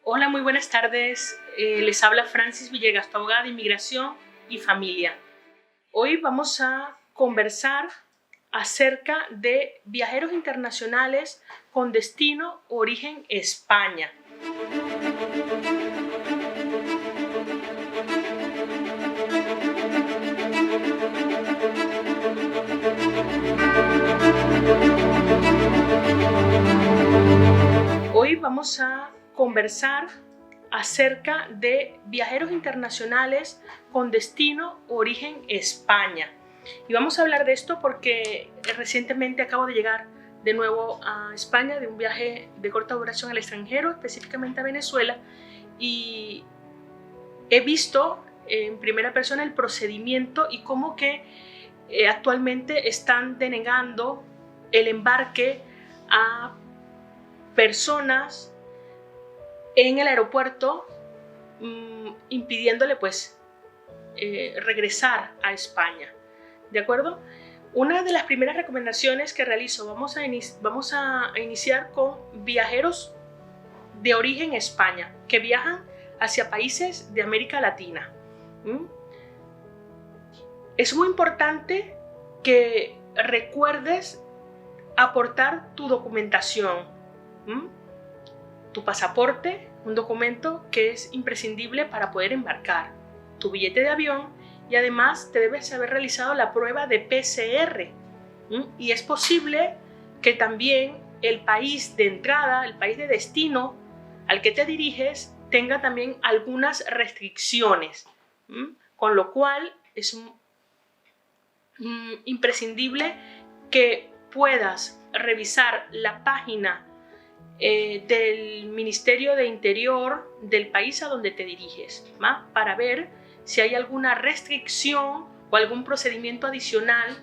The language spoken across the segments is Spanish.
Hola, muy buenas tardes. Les habla Francis Villegas, tu abogada de inmigración y familia. Hoy vamos a conversar acerca de viajeros internacionales con destino o origen España. Hoy vamos a conversar acerca de viajeros internacionales con destino o origen España. Y vamos a hablar de esto porque recientemente acabo de llegar de nuevo a España de un viaje de corta duración al extranjero, específicamente a Venezuela, y he visto en primera persona el procedimiento y cómo que actualmente están denegando el embarque a personas en el aeropuerto, impidiéndole pues regresar a España. ¿De acuerdo? Una de las primeras recomendaciones que realizo, vamos a iniciar con viajeros de origen España que viajan hacia países de América Latina. Es muy importante que recuerdes aportar tu documentación, tu pasaporte, un documento que es imprescindible para poder embarcar, tu billete de avión, y además te debes haber realizado la prueba de PCR. Y es posible que también el país de entrada, el país de destino al que te diriges, tenga también algunas restricciones, con lo cual es imprescindible que puedas revisar la página del Ministerio de Interior del país a donde te diriges, para ver si hay alguna restricción o algún procedimiento adicional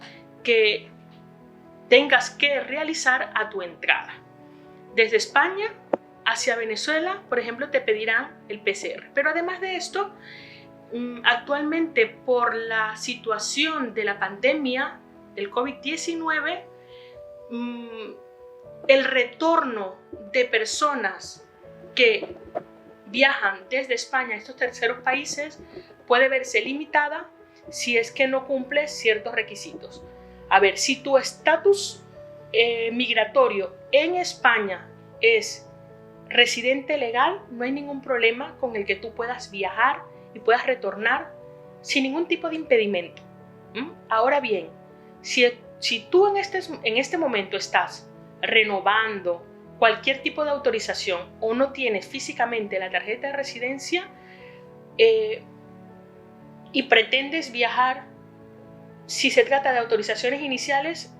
que tengas que realizar a tu entrada. Desde España hacia Venezuela, por ejemplo, te pedirán el PCR. Pero además de esto, actualmente por la situación de la pandemia del COVID-19, el retorno de personas que viajan desde España a estos terceros países puede verse limitada si es que no cumples ciertos requisitos. A ver, si tu estatus migratorio en España es residente legal, no hay ningún problema con el que tú puedas viajar y puedas retornar sin ningún tipo de impedimento. Ahora bien, si tú en este momento estás renovando cualquier tipo de autorización o no tienes físicamente la tarjeta de residencia y pretendes viajar, si se trata de autorizaciones iniciales,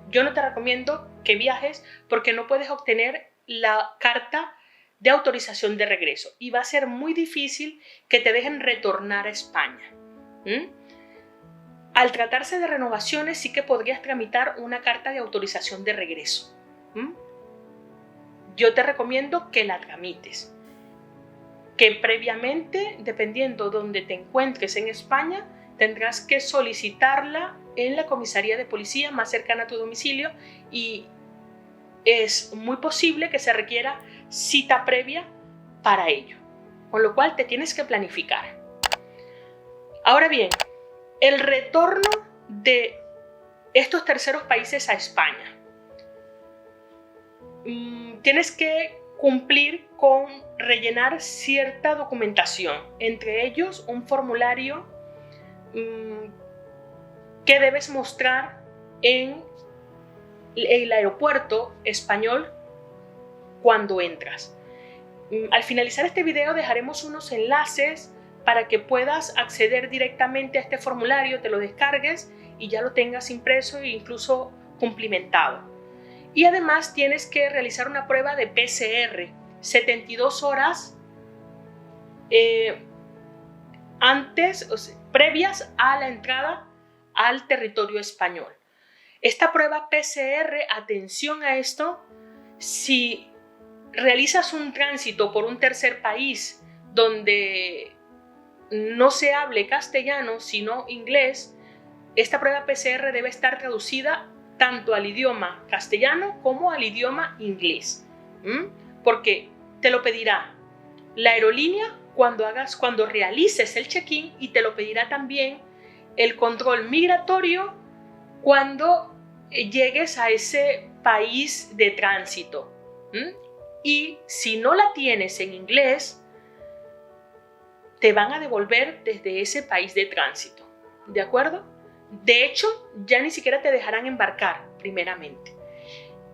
yo no te recomiendo que viajes porque no puedes obtener la carta de autorización de regreso y va a ser muy difícil que te dejen retornar a España. Al tratarse de renovaciones, sí que podrías tramitar una carta de autorización de regreso. Yo te recomiendo que la tramites, que previamente, dependiendo de donde te encuentres en España, tendrás que solicitarla en la comisaría de policía más cercana a tu domicilio y es muy posible que se requiera cita previa para ello, con lo cual te tienes que planificar. Ahora bien, el retorno de estos terceros países a España. Tienes que cumplir con rellenar cierta documentación, entre ellos un formulario que debes mostrar en el aeropuerto español cuando entras. Al finalizar este video dejaremos unos enlaces para que puedas acceder directamente a este formulario, te lo descargues y ya lo tengas impreso e incluso cumplimentado. Y además tienes que realizar una prueba de PCR 72 horas previas a la entrada al territorio español. Esta prueba PCR, atención a esto, si realizas un tránsito por un tercer país donde no se hable castellano sino inglés, esta prueba PCR debe estar traducida tanto al idioma castellano como al idioma inglés, porque te lo pedirá la aerolínea cuando realices el check-in, y te lo pedirá también el control migratorio cuando llegues a ese país de tránsito. Y si no la tienes en inglés, te van a devolver desde ese país de tránsito, ¿de acuerdo? De hecho, ya ni siquiera te dejarán embarcar primeramente.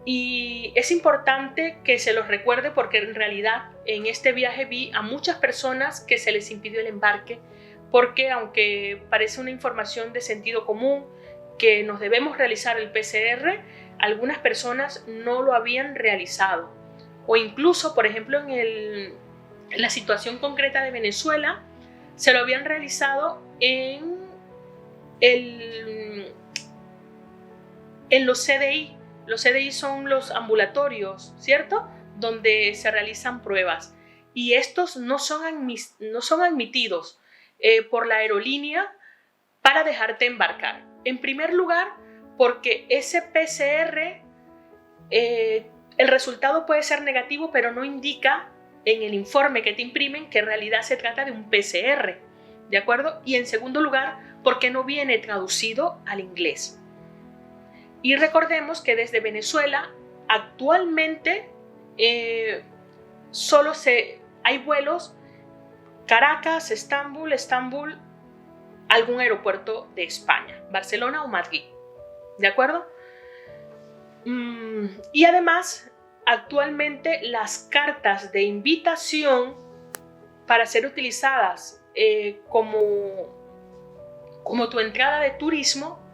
Y es importante que se los recuerde, porque en realidad en este viaje vi a muchas personas que se les impidió el embarque, porque aunque parece una información de sentido común que nos debemos realizar el PCR, algunas personas no lo habían realizado. O incluso, por ejemplo, en la situación concreta de Venezuela, se lo habían realizado en los CDI. Los CDI son los ambulatorios, ¿cierto?, donde se realizan pruebas. Y estos no son admitidos por la aerolínea para dejarte embarcar. En primer lugar, porque ese PCR, el resultado puede ser negativo, pero no indica en el informe que te imprimen que en realidad se trata de un PCR, ¿de acuerdo? Y en segundo lugar, porque no viene traducido al inglés. Y recordemos que desde Venezuela actualmente solo hay vuelos Caracas, Estambul, algún aeropuerto de España, Barcelona o Madrid, ¿de acuerdo? Y además, actualmente las cartas de invitación para ser utilizadas como tu entrada de turismo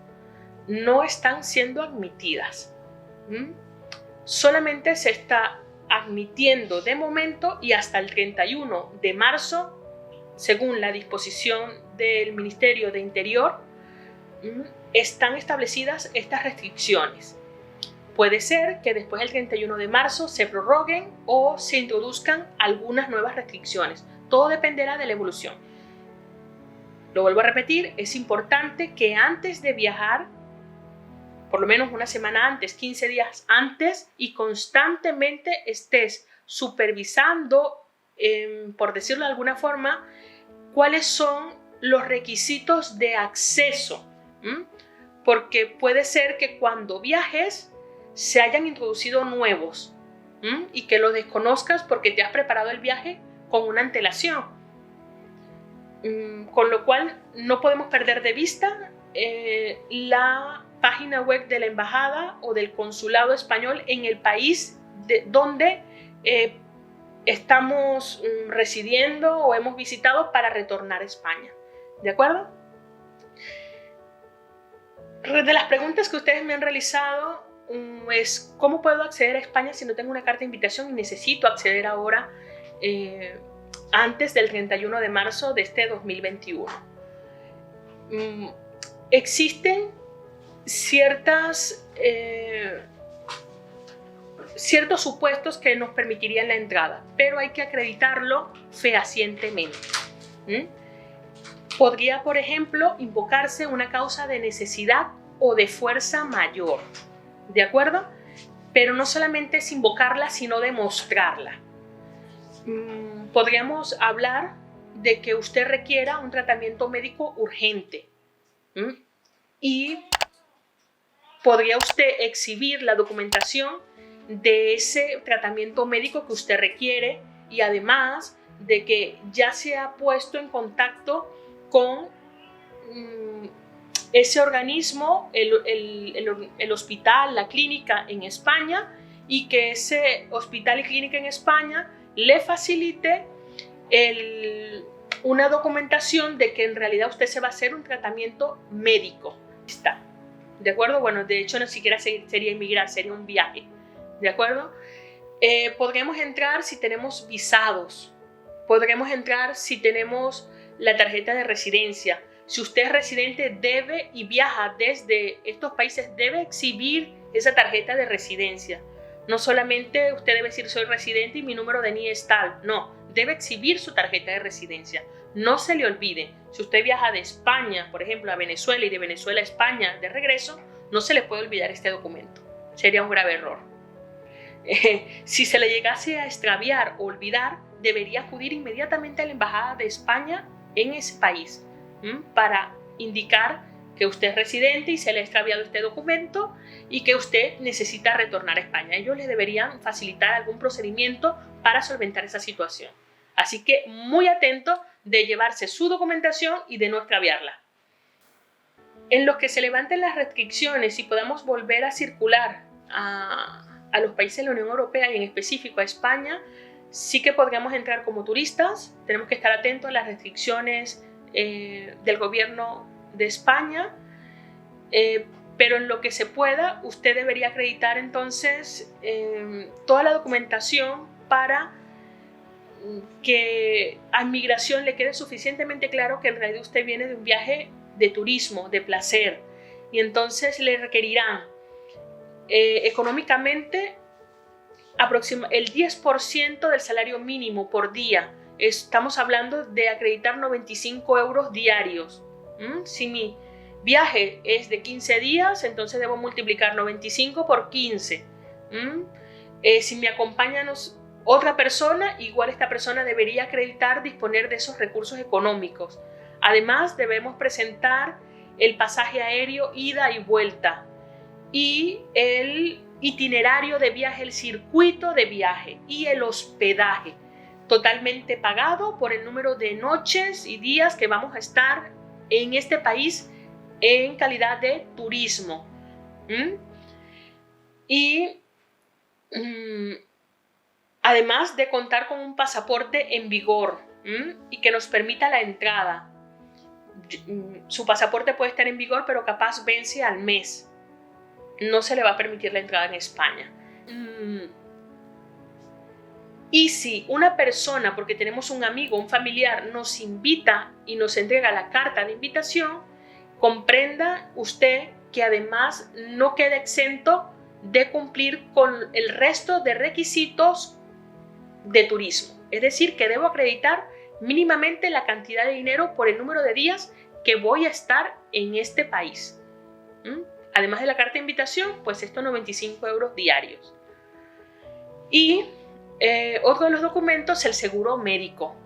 no están siendo admitidas. Solamente se está admitiendo de momento, y hasta el 31 de marzo, según la disposición del Ministerio de Interior, están establecidas estas restricciones. Puede ser que después del 31 de marzo se prorroguen o se introduzcan algunas nuevas restricciones. Todo dependerá de la evolución. Lo vuelvo a repetir, es importante que antes de viajar, por lo menos una semana antes, 15 días antes, y constantemente estés supervisando, por decirlo de alguna forma, cuáles son los requisitos de acceso. Porque puede ser que cuando viajes se hayan introducido nuevos y que los desconozcas porque te has preparado el viaje con una antelación. Con lo cual no podemos perder de vista la página web de la embajada o del consulado español en el país donde estamos residiendo o hemos visitado para retornar a España. ¿De acuerdo? De las preguntas que ustedes me han realizado es: ¿cómo puedo acceder a España si no tengo una carta de invitación y necesito acceder ahora antes del 31 de marzo de este 2021? Existen ciertos supuestos que nos permitirían la entrada, pero hay que acreditarlo fehacientemente. Podría, por ejemplo, invocarse una causa de necesidad o de fuerza mayor, ¿de acuerdo? Pero no solamente es invocarla, sino demostrarla. Podríamos hablar de que usted requiera un tratamiento médico urgente y podría usted exhibir la documentación de ese tratamiento médico que usted requiere, y además de que ya se ha puesto en contacto con ese organismo, el hospital, la clínica en España, y que ese hospital y clínica en España le facilite una documentación de que en realidad usted se va a hacer un tratamiento médico. ¿Está? ¿De acuerdo? Bueno, de hecho no siquiera sería emigrar, sería un viaje. ¿De acuerdo? Podremos entrar si tenemos visados. Podremos entrar si tenemos la tarjeta de residencia. Si usted es residente, debe y viaja desde estos países, debe exhibir esa tarjeta de residencia. No solamente usted debe decir soy residente y mi número de NIE es tal. No, debe exhibir su tarjeta de residencia. No se le olvide, si usted viaja de España, por ejemplo, a Venezuela, y de Venezuela a España de regreso, no se le puede olvidar este documento. Sería un grave error. Si se le llegase a extraviar o olvidar, debería acudir inmediatamente a la Embajada de España en ese país para indicar que usted es residente y se le ha extraviado este documento y que usted necesita retornar a España. Ellos le deberían facilitar algún procedimiento para solventar esa situación. Así que muy atento de llevarse su documentación y de no extraviarla. En los que se levanten las restricciones y podamos volver a circular a los países de la Unión Europea y en específico a España, sí que podríamos entrar como turistas. Tenemos que estar atentos a las restricciones del gobierno de España, pero en lo que se pueda, usted debería acreditar entonces toda la documentación para que a inmigración le quede suficientemente claro que en realidad usted viene de un viaje de turismo, de placer, y entonces le requerirán económicamente el 10% del salario mínimo por día. Estamos hablando de acreditar 95 euros diarios. Si mi viaje es de 15 días, entonces debo multiplicar 95 por 15. Si me acompaña otra persona, igual esta persona debería acreditar disponer de esos recursos económicos. Además, debemos presentar el pasaje aéreo ida y vuelta y el itinerario de viaje, el circuito de viaje y el hospedaje totalmente pagado por el número de noches y días que vamos a estar en este país en calidad de turismo. Y además de contar con un pasaporte en vigor y que nos permita la entrada. Su pasaporte puede estar en vigor, pero capaz vence al mes. No se le va a permitir la entrada en España. Y si una persona, porque tenemos un amigo, un familiar, nos invita y nos entrega la carta de invitación, comprenda usted que además no queda exento de cumplir con el resto de requisitos de turismo. Es decir, que debo acreditar mínimamente la cantidad de dinero por el número de días que voy a estar en este país. Además de la carta de invitación, pues estos 95 euros diarios. Y otro de los documentos, el seguro médico.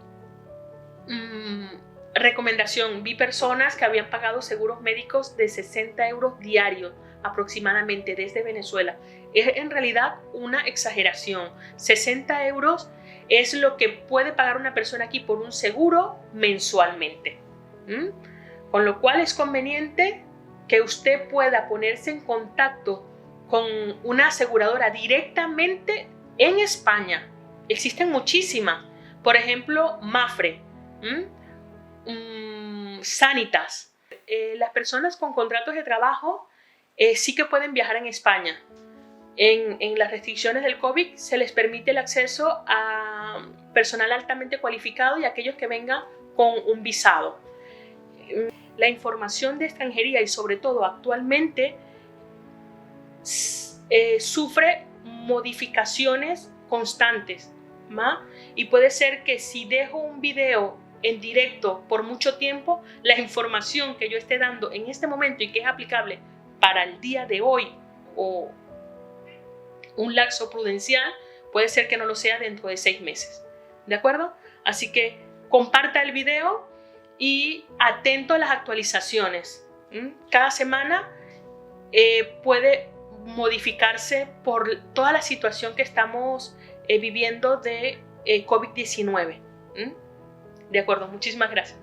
Recomendación, vi personas que habían pagado seguros médicos de 60 euros diarios aproximadamente desde Venezuela. Es en realidad una exageración. 60 euros es lo que puede pagar una persona aquí por un seguro mensualmente. Con lo cual es conveniente que usted pueda ponerse en contacto con una aseguradora directamente en España. Existen muchísimas. Por ejemplo, Mafre, Sanitas. Las personas con contratos de trabajo sí que pueden viajar en España. En las restricciones del COVID se les permite el acceso a personal altamente cualificado y a aquellos que vengan con un visado. La información de extranjería y sobre todo actualmente sufre modificaciones constantes, y puede ser que si dejo un video en directo por mucho tiempo, la información que yo esté dando en este momento y que es aplicable para el día de hoy o un lapso prudencial, puede ser que no lo sea dentro de 6 meses. ¿De acuerdo? Así que comparta el video y atento a las actualizaciones. Cada semana puede modificarse por toda la situación que estamos viviendo de COVID-19. ¿De acuerdo? Muchísimas gracias.